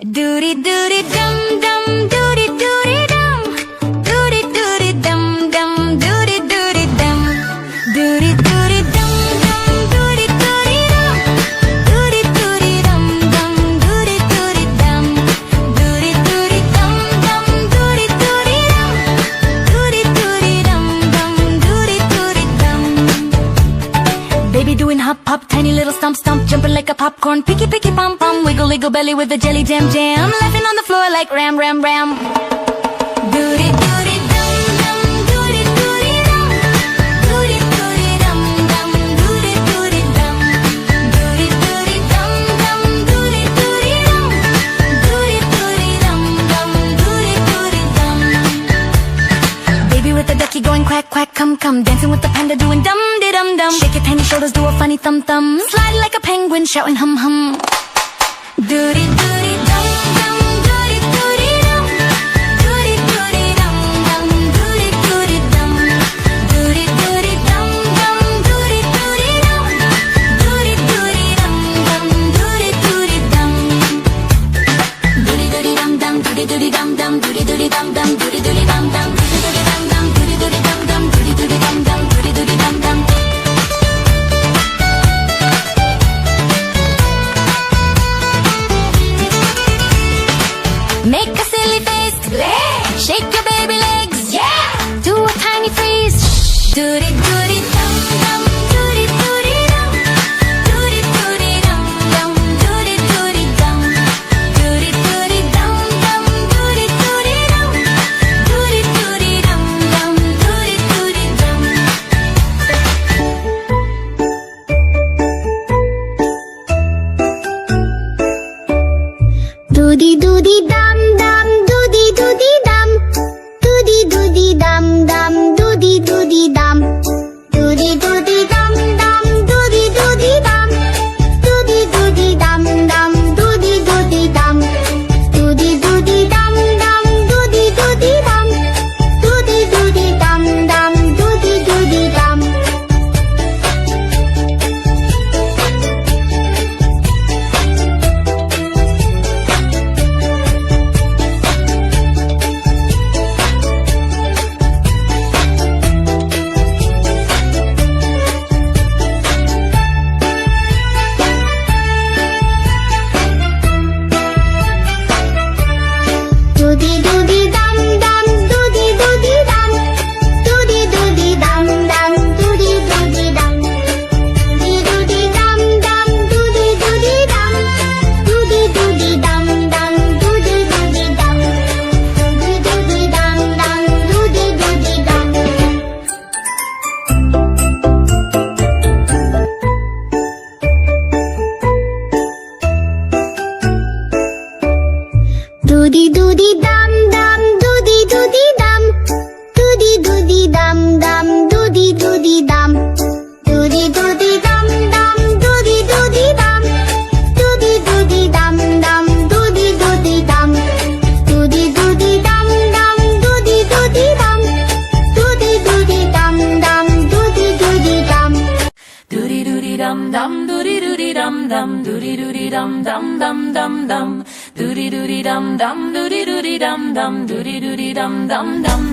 Doody doody dum dum, doody doody dum, doody doody dum dum, doody doody dum, doody doody dum dum, doody doody dum, doody doody dum dum, doody doody dum, doody doody dum dum, doody doody dum, doody doody dum dum, doody doody dum. Baby doing hop hop, tiny little stomp stomp, jumping like a popcorn, picky picky pom pom, wiggle wiggle belly with a jelly jam jam, laughing on the floor like ram ram ram. Doody doody dum dum, doody doody dum, doody doody dum dum, doody doody dum, doody doody dum dum, doody doody dum, doody doody dum dum, doody doody dum. Baby with the ducky going quack quack, come come, dancing with the panda doing dum de dum dum. Shake your tiny shoulders, do a funny thumb thumb, slide like a penguin, shouting hum hum. Doody doody dum dum, doody doody dum, doody doody dum dum, doody doody dum, doody doody dum dum, doody doody dum, doody doody dum dum, doody doody dum, doody doody dum dum, doody doody dum dum, doody doody dum dum, doody doody dum dum, doody doody dum dum, doody doody dum dum, doody doody dum dum, doody doody dum dum. Make a silly face, shake your baby legs, do a tiny freeze, doody doody dum dum, doody doody dum, doody doody dum dum, doody doody dum, doody doody dum dum, doody doody dum, doody doody dum dum, doody doody dum. Doody doody dum dum, doody doody dum, doody doody dum dum, doody doody dum, doody doody dum dum, doody doody dum, doody doody dum dum, doody doody dum, doody doody dum dum, doody doody dum, doody doody dum dum, doody doody dum. Doody doody dum dum, doody doody dum, doody doody dum dum, doody doody dum, doody doody dum dum, doody doody dum, doody doody dum dum, doody doody dum, doody doody dum dum, doody doody dum. Doody doody dum dum, doody doody dum, doody doody dum dum, doody doody dum, doody doody dum dum, doody doody dum, doody doody dum dum, doody doody dum, doody doody dum dum, doody doody dum, doody doody dum dum, doody doody dum. Doody doody dum dum, doody doody dum dum, doody doody dum dum dum dum dum, doody doody dum dum, doody doody dum dum, doody doody dum dum dum.